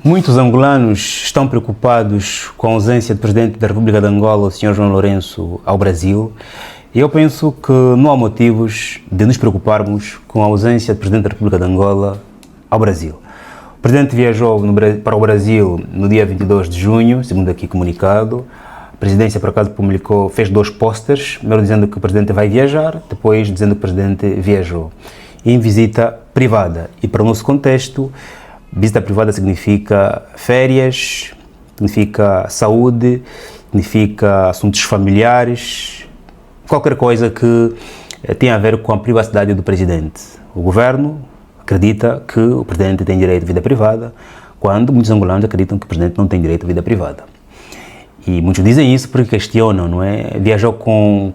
Muitos angolanos estão preocupados com a ausência do presidente da República de Angola, o Sr. João Lourenço, ao Brasil. E eu penso que não há motivos de nos preocuparmos com a ausência do presidente da República de Angola ao Brasil. O presidente viajou para o Brasil no dia 22 de junho, segundo aqui comunicado. A presidência, por acaso, fez 2 posters, primeiro dizendo que o presidente vai viajar, depois dizendo que o presidente viajou. Em visita privada. E para o nosso contexto, visita privada significa férias, significa saúde, significa assuntos familiares, qualquer coisa que tenha a ver com a privacidade do presidente. O governo acredita que o presidente tem direito à vida privada, quando muitos angolanos acreditam que o presidente não tem direito à vida privada. E muitos dizem isso porque questionam, não é? Viajou com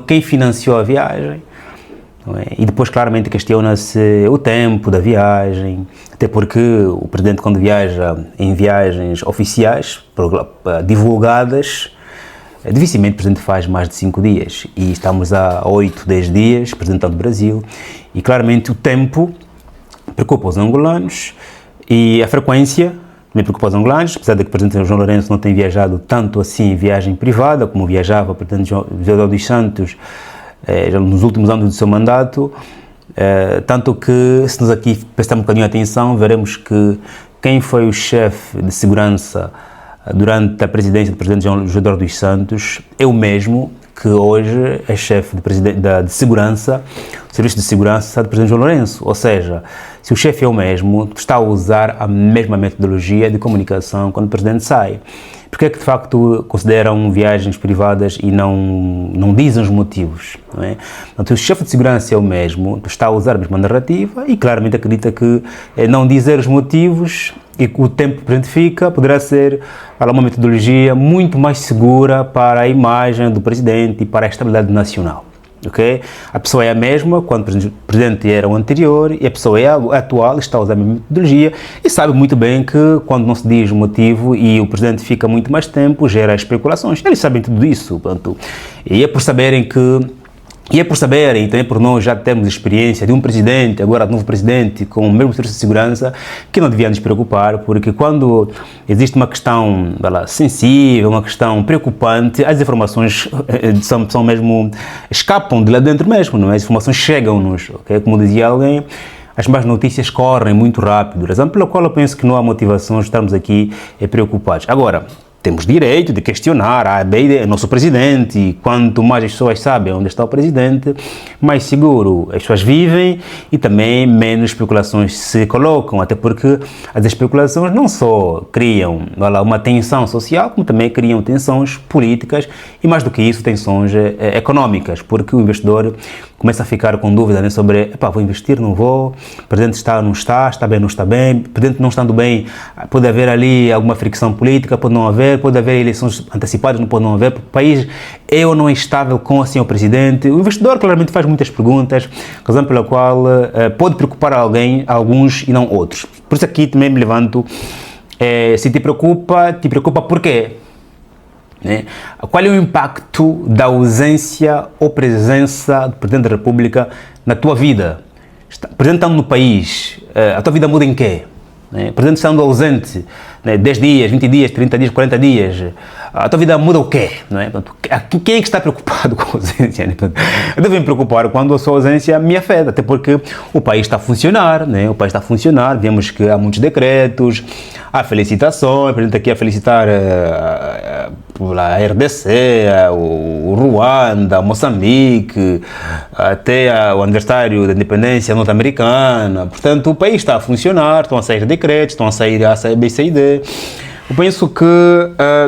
quem financiou a viagem? E depois claramente questiona-se o tempo da viagem, até porque o presidente, quando viaja em viagens oficiais, divulgadas, dificilmente o presidente faz mais de 5 dias, e estamos há 8, 10 dias representando o Brasil, e claramente o tempo preocupa os angolanos, e a frequência também preocupa os angolanos, apesar de que o presidente João Lourenço não tem viajado tanto assim em viagem privada, como viajava o presidente José dos Santos, nos últimos anos do seu mandato, tanto que, se nós aqui prestarmos um bocadinho de atenção, veremos que quem foi o chefe de segurança durante a presidência do presidente José dos Santos é o mesmo que hoje é chefe de segurança, do serviço de segurança do presidente João Lourenço. Ou seja, se o chefe é o mesmo, está a usar a mesma metodologia de comunicação quando o presidente sai. Porque é que de facto consideram viagens privadas e não dizem os motivos, não é? Então, o chefe de segurança é o mesmo, está a usar a mesma narrativa e claramente acredita que não dizer os motivos e o tempo que o presidente fica poderá ser uma metodologia muito mais segura para a imagem do presidente e para a estabilidade nacional. Okay? A pessoa é a mesma quando o presidente era o anterior e a pessoa é a atual, está a usar a mesma metodologia e sabe muito bem que quando não se diz o motivo e o presidente fica muito mais tempo, gera especulações. Eles sabem tudo isso, portanto, e é por saberem também por nós já termos experiência de um presidente, agora novo presidente, com o mesmo serviço de segurança, que não devia nos preocupar, porque quando existe uma questão sensível, uma questão preocupante, as informações são mesmo, escapam de lá dentro mesmo, não é? As informações chegam-nos, okay? Como dizia alguém, as más notícias correm muito rápido, razão pela qual eu penso que não há motivação de estarmos aqui preocupados. Agora, temos direito de questionar, é nosso presidente, e quanto mais as pessoas sabem onde está o presidente, mais seguro as pessoas vivem e também menos especulações se colocam, até porque as especulações não só criam uma tensão social, como também criam tensões políticas e, mais do que isso, tensões económicas, porque o investidor começa a ficar com dúvida, sobre, vou investir, não vou, o presidente está, não está, está bem, não está bem, o presidente não estando bem, pode haver ali alguma fricção política, pode não haver, pode haver eleições antecipadas, não pode não haver, porque o país é ou não é estável com assim o presidente. O investidor claramente faz muitas perguntas, razão pela qual pode preocupar alguns e não outros. Por isso aqui também me levanto, se te preocupa por quê? Né? Qual é o impacto da ausência ou presença do Presidente da República na tua vida? O Presidente estando no país, a tua vida muda em quê? Né? O Presidente estando ausente, 10 dias, 20 dias, 30 dias, 40 dias, a tua vida muda o quê? Não é? Quem é que está preocupado com a ausência? Eu devo me preocupar quando a sua ausência me afeta, até porque o país está a funcionar, né? O país está a funcionar, vemos que há muitos decretos, há felicitações, o Presidente aqui a felicitar a RDC, o Ruanda, Moçambique, até o aniversário da independência norte-americana. Portanto, o país está a funcionar, estão a sair decretos, estão a sair a ABCD. Eu penso que,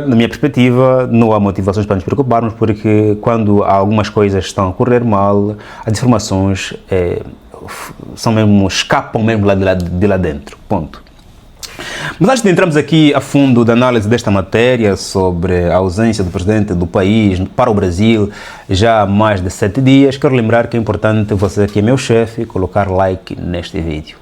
na minha perspectiva, não há motivações para nos preocuparmos, porque quando algumas coisas estão a correr mal, as informações escapam mesmo de lá dentro, ponto. Mas antes de entrarmos aqui a fundo da análise desta matéria sobre a ausência do presidente do país para o Brasil já há mais de 7 dias, quero lembrar que é importante você, que é meu chefe, colocar like neste vídeo.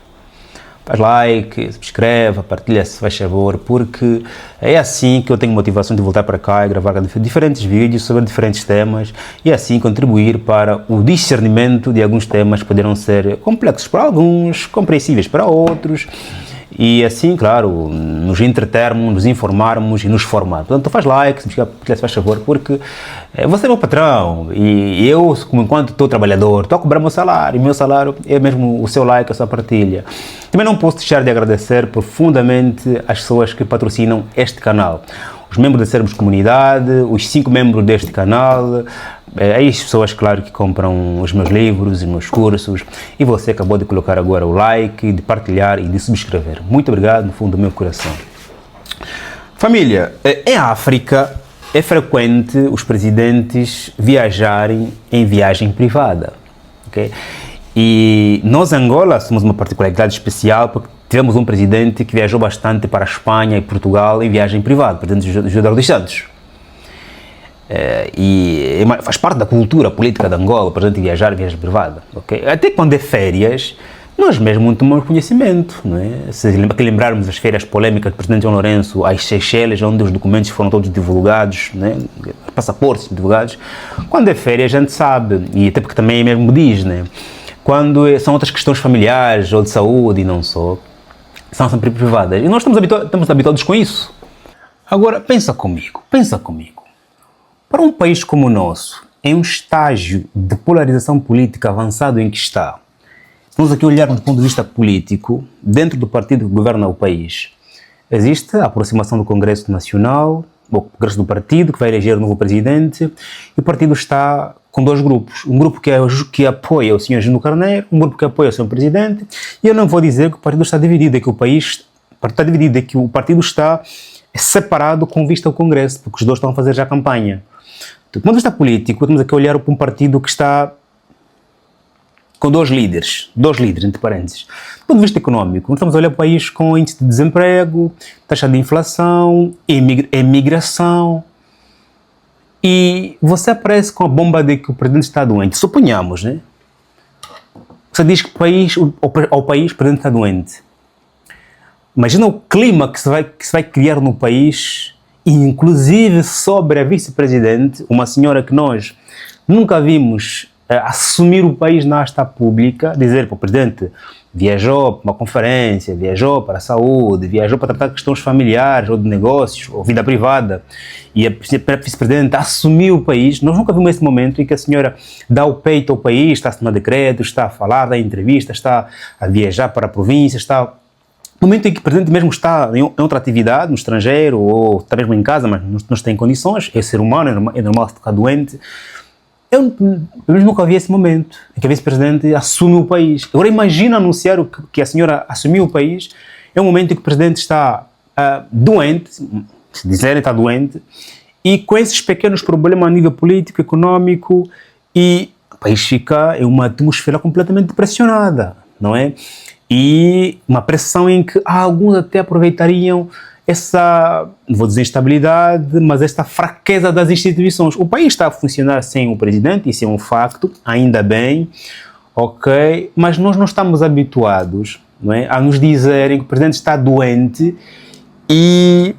Faz like, subscreva, partilha se faz favor, porque é assim que eu tenho motivação de voltar para cá e gravar diferentes vídeos sobre diferentes temas e assim contribuir para o discernimento de alguns temas que poderão ser complexos para alguns, compreensíveis para outros. e assim, claro, nos entretermos, nos informarmos e nos formar. Portanto, faz like, se faz favor, porque você é meu patrão e eu, como enquanto estou trabalhador, estou a cobrar meu salário é mesmo o seu like, a sua partilha. Também não posso deixar de agradecer profundamente as pessoas que patrocinam este canal. Os membros da Sermos Comunidade, os 5 membros deste canal, as pessoas, claro, que compram os meus livros, os meus cursos, e você acabou de colocar agora o like, de partilhar e de subscrever. Muito obrigado, no fundo do meu coração. Família, em África é frequente os presidentes viajarem em viagem privada, ok? E nós, Angola, somos uma particularidade especial porque tivemos um presidente que viajou bastante para a Espanha e Portugal em viagem privada, o presidente José Eduardo dos Santos. E faz parte da cultura política de Angola, o presidente viajar em viagem privada. Okay? Até quando é férias, nós mesmo não tomamos conhecimento. Não é? Se lembrarmos das férias polêmicas do presidente João Lourenço às Seychelles, onde os documentos foram todos divulgados, né? Passaportes divulgados, quando é férias a gente sabe, e até porque também mesmo diz, né? Quando são outras questões familiares ou de saúde e não só, são sempre privadas. E nós estamos habituados com isso. Agora, pensa comigo. Para um país como o nosso, em um estágio de polarização política avançado em que está, se nós aqui olharmos do ponto de vista político, dentro do partido que governa o país, existe a aproximação do Congresso Nacional, o Congresso do partido, que vai eleger o novo presidente, e o partido está com 2 grupos. Um grupo que apoia o Sr. Gino Carneiro, um grupo que apoia o Sr. Presidente, e eu não vou dizer que o partido está dividido, é que o país está dividido, é que o partido está separado com vista ao Congresso, porque os 2 estão a fazer já campanha. Do ponto de vista político, estamos aqui a olhar para um partido que está com 2 líderes, entre parênteses. Do ponto de vista económico, nós estamos a olhar para o país com índice de desemprego, taxa de inflação, imigração, e você aparece com a bomba de que o presidente está doente. Suponhamos, né? Você diz que ao país o presidente está doente. Imagina o clima que se vai criar no país, inclusive sobre a vice-presidente, uma senhora que nós nunca vimos assumir o país na asta pública, dizer para o presidente, viajou para uma conferência, viajou para a saúde, viajou para tratar questões familiares ou de negócios ou vida privada, e a vice-presidente assumiu o país. Nós nunca vimos esse momento em que a senhora dá o peito ao país, está a assinar decretos, está a falar, dá entrevistas, está a viajar para a província, está... No momento em que o presidente mesmo está em outra atividade, no estrangeiro, ou está mesmo em casa, mas não tem condições, é ser humano, é normal ficar doente. Eu nunca vi esse momento em que a vice-presidente assume o país. Agora imagina anunciar que a senhora assumiu o país, é um momento em que o presidente está doente, se dizerem está doente, e com esses pequenos problemas a nível político, económico, e o país fica em uma atmosfera completamente pressionada, não é? E uma pressão em que alguns até aproveitariam essa, não vou dizer instabilidade, mas esta fraqueza das instituições. O país está a funcionar sem o presidente, isso é um facto, ainda bem, ok, mas nós não estamos habituados, não é, a nos dizerem que o presidente está doente e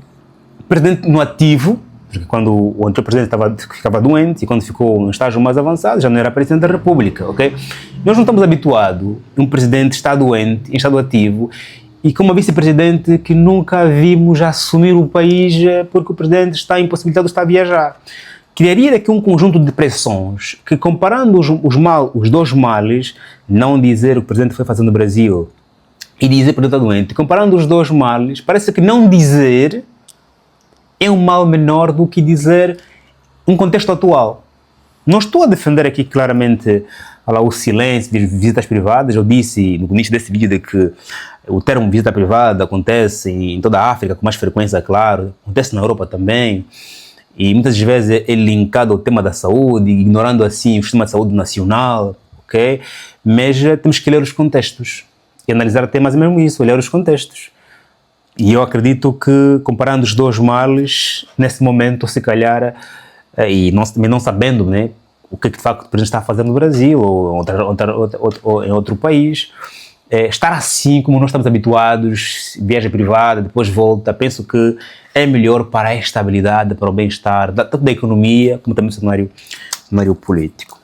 o presidente no ativo, porque quando o anterior presidente ficava doente e quando ficou num estágio mais avançado já não era presidente da República, ok? Nós não estamos habituados, um presidente está doente, em estado ativo, e com uma vice-presidente que nunca vimos assumir o país porque o presidente está impossibilitado de estar a viajar. Criaria aqui um conjunto de pressões que, comparando os 2 males, não dizer o que o presidente foi fazer no Brasil e dizer que o presidente está doente, comparando os 2 males, parece que não dizer é um mal menor do que dizer um contexto atual. Não estou a defender aqui claramente o silêncio de visitas privadas. Eu disse no início desse vídeo de que o termo visita privada acontece em toda a África com mais frequência, claro, acontece na Europa também, e muitas vezes é linkado ao tema da saúde, ignorando assim o sistema de saúde nacional, ok? Mas temos que ler os contextos e analisar temas é mesmo isso, olhar os contextos. E eu acredito que, comparando os 2 males, nesse momento, se calhar, e também não sabendo, né, o que de facto o presidente está a fazer no Brasil ou em outro país, estar assim como nós estamos habituados, viagem privada, depois volta, penso que é melhor para a estabilidade, para o bem-estar, tanto da economia como também do cenário político.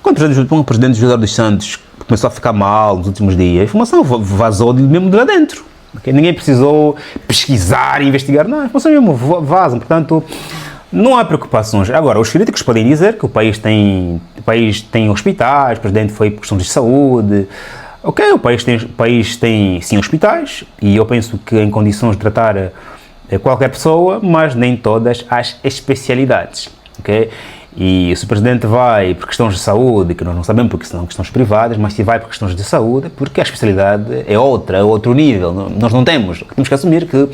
Quando o presidente José Eduardo dos Santos começou a ficar mal nos últimos dias, a informação vazou mesmo de lá dentro. Okay? Ninguém precisou pesquisar, investigar, não, as informações mesmo vazam, portanto, não há preocupações. Agora, os críticos podem dizer que o país tem hospitais, o presidente foi por questões de saúde. Ok, o país tem sim hospitais e eu penso que em condições de tratar qualquer pessoa, mas nem todas as especialidades. Ok? E se o presidente vai por questões de saúde, que nós não sabemos porque são questões privadas, mas se vai por questões de saúde, porque a especialidade é outra, é outro nível, nós não temos. Temos que assumir que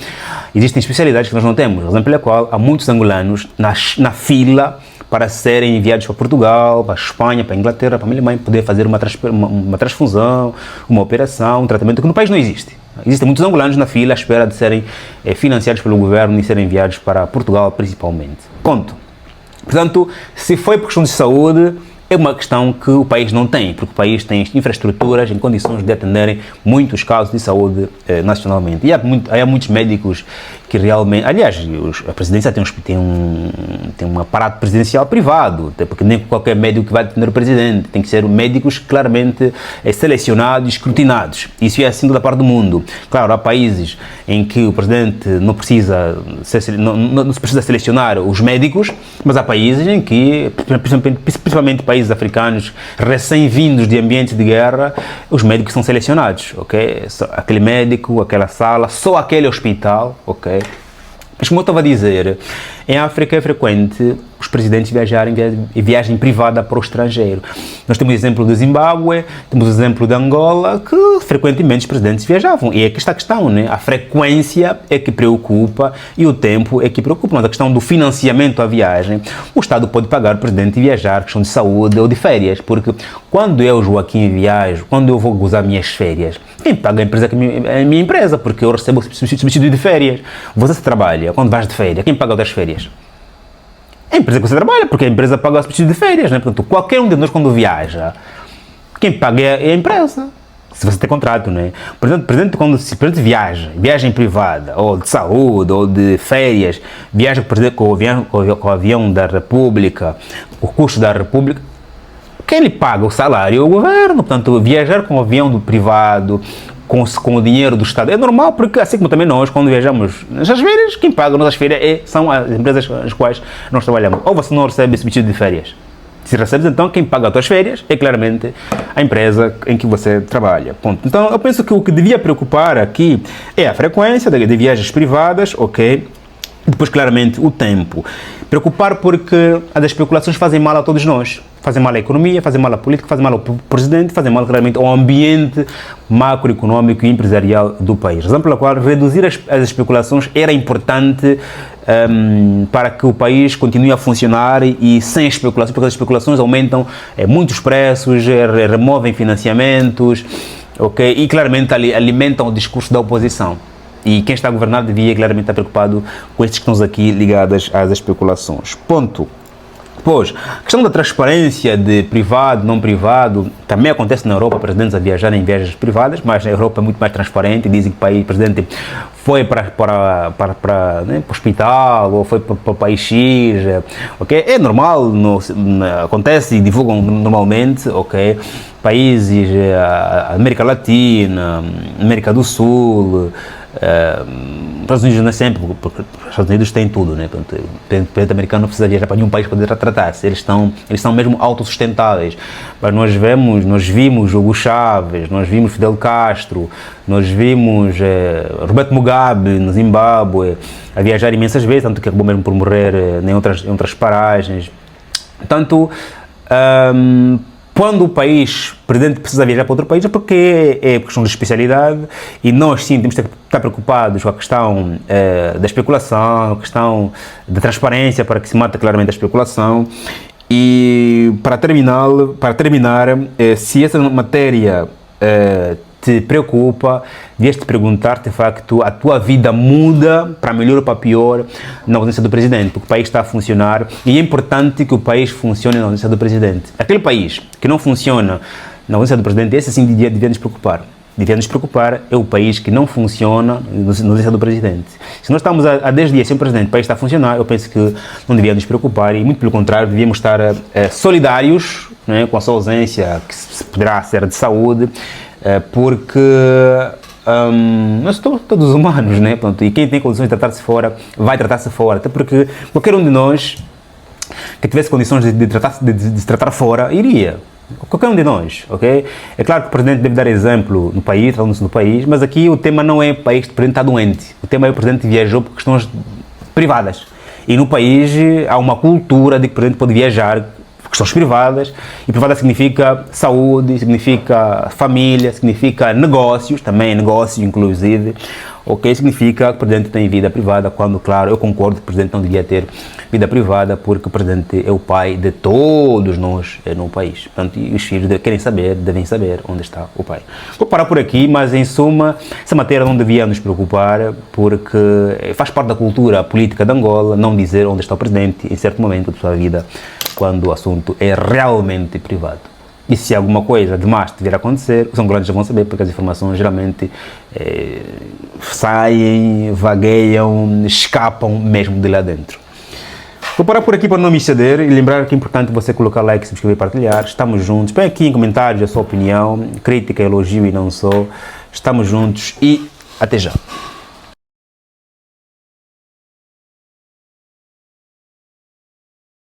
existem especialidades que nós não temos, exemplo pela qual há muitos angolanos na fila para serem enviados para Portugal, para a Espanha, para a Inglaterra, para a Alemanha, poder fazer uma transfusão, uma operação, um tratamento que no país não existe. Existem muitos angolanos na fila à espera de serem financiados pelo governo e serem enviados para Portugal principalmente. Ponto. Portanto, se foi por questão de saúde, é uma questão que o país não tem, porque o país tem infraestruturas em condições de atenderem muitos casos de saúde nacionalmente. E há muitos médicos que realmente... Aliás, a presidência tem um aparato presidencial privado, até porque nem qualquer médico que vai atender o presidente, tem que ser médicos claramente selecionados e escrutinados. Isso é assim toda a parte do mundo. Claro, há países em que o presidente não se precisa selecionar os médicos, mas há países em que, principalmente países africanos recém-vindos de ambientes de guerra, os médicos são selecionados, ok? Só aquele médico, aquela sala, só aquele hospital, ok? Mas como eu estava a dizer, em África é frequente os presidentes viajarem em viagem privada para o estrangeiro. Nós temos o exemplo do Zimbábue, temos o exemplo de Angola, que frequentemente os presidentes viajavam. E é que está a questão, né? A frequência é que preocupa e o tempo é que preocupa. Mas a questão do financiamento à viagem, o Estado pode pagar o presidente viajar, questão de saúde ou de férias, porque quando eu, Joaquim, viajo, quando eu vou gozar minhas férias, quem paga a empresa é a minha empresa, porque eu recebo subsídio de férias. Você se trabalha, quando vais de férias, quem paga outras férias? É a empresa que você trabalha, porque a empresa paga o subsídio de férias, né? Portanto, qualquer um de nós quando viaja, quem paga é a empresa, se você tem contrato, né? Portanto, quando o presidente viaja, viagem privada, ou de saúde, ou de férias, viaja com o avião da República, o custo da República, quem lhe paga o salário é o governo. Portanto, viajar com o avião do privado, com o dinheiro do Estado, é normal, porque assim como também nós, quando viajamos nas férias, quem paga nossas férias são as empresas as quais nós trabalhamos. Ou você não recebe subsídio de férias. Se recebes, então, quem paga as tuas férias é claramente a empresa em que você trabalha. Ponto. Então, eu penso que o que devia preocupar aqui é a frequência de viagens privadas, ok? Depois, claramente, o tempo. Preocupar porque as especulações fazem mal a todos nós. Fazem mal à economia, fazem mal à política, fazem mal ao presidente, fazem mal claramente ao ambiente macroeconómico e empresarial do país. Razão pela qual reduzir as especulações era importante para que o país continue a funcionar e sem especulações, porque as especulações aumentam muitos preços, removem financiamentos, okay? E claramente alimentam o discurso da oposição. E quem está a governar devia claramente estar preocupado com estas questões aqui ligadas às especulações. Ponto. Pois, a questão da transparência de privado, não privado, também acontece na Europa, presidentes a viajar em viagens privadas, mas na Europa é muito mais transparente, dizem que o presidente foi para o hospital, ou foi para o país X, ok? É normal, acontece e divulgam normalmente, ok? Países, América Latina, América do Sul, Estados Unidos não é sempre, porque os Estados Unidos têm tudo, né? O presidente americano não precisa viajar para nenhum país para poder tratar-se, eles são mesmo autossustentáveis. Mas nós vimos Hugo Chávez, nós vimos Fidel Castro, nós vimos Roberto Mugabe no Zimbábue a viajar imensas vezes, tanto que acabou mesmo por morrer em outras paragens. Portanto, quando o presidente precisa viajar para outro país é porque é questão de especialidade e nós sim temos que estar preocupados com a questão da especulação, a questão da transparência para que se mate claramente a especulação. E para terminar, se essa matéria te preocupa, devias te perguntar, de facto, a tua vida muda para melhor ou para pior na ausência do presidente, porque o país está a funcionar e é importante que o país funcione na ausência do presidente. Aquele país que não funciona na ausência do presidente, esse sim devia nos preocupar. Devia nos preocupar é o país que não funciona na ausência do presidente. Se nós estamos há 10 dias sem o presidente, o país está a funcionar, eu penso que não devia nos preocupar e, muito pelo contrário, devíamos estar solidários, né, com a sua ausência, que poderá ser de saúde, porque nós somos todos humanos, né? Pronto, e quem tem condições de tratar-se fora, vai tratar-se fora, até porque qualquer um de nós que tivesse condições de se tratar fora, iria. Qualquer um de nós, ok? É claro que o Presidente deve dar exemplo no país, tratando-se no país, mas aqui o tema não é o país que o Presidente está doente. O tema é o Presidente viajou por questões privadas. E no país há uma cultura de que o Presidente pode viajar por questões privadas, e privada significa saúde, significa família, significa negócios, também negócios inclusive, ok? Significa que o Presidente tem vida privada, quando, claro, eu concordo que o Presidente não devia ter vida privada, porque o Presidente é o pai de todos nós no país. Portanto, e os filhos devem saber onde está o pai. Vou parar por aqui, mas em suma, essa matéria não devia nos preocupar, porque faz parte da cultura política de Angola não dizer onde está o Presidente em certo momento da sua vida, quando o assunto é realmente privado. E se alguma coisa demais tiver a acontecer, os angolanos já vão saber, porque as informações geralmente saem, vagueiam, escapam mesmo de lá dentro. Vou parar por aqui para não me exceder e lembrar que é importante você colocar like, subscrever e partilhar. Estamos juntos. Põe aqui em comentários a sua opinião, crítica, elogio e não só. Estamos juntos e até já.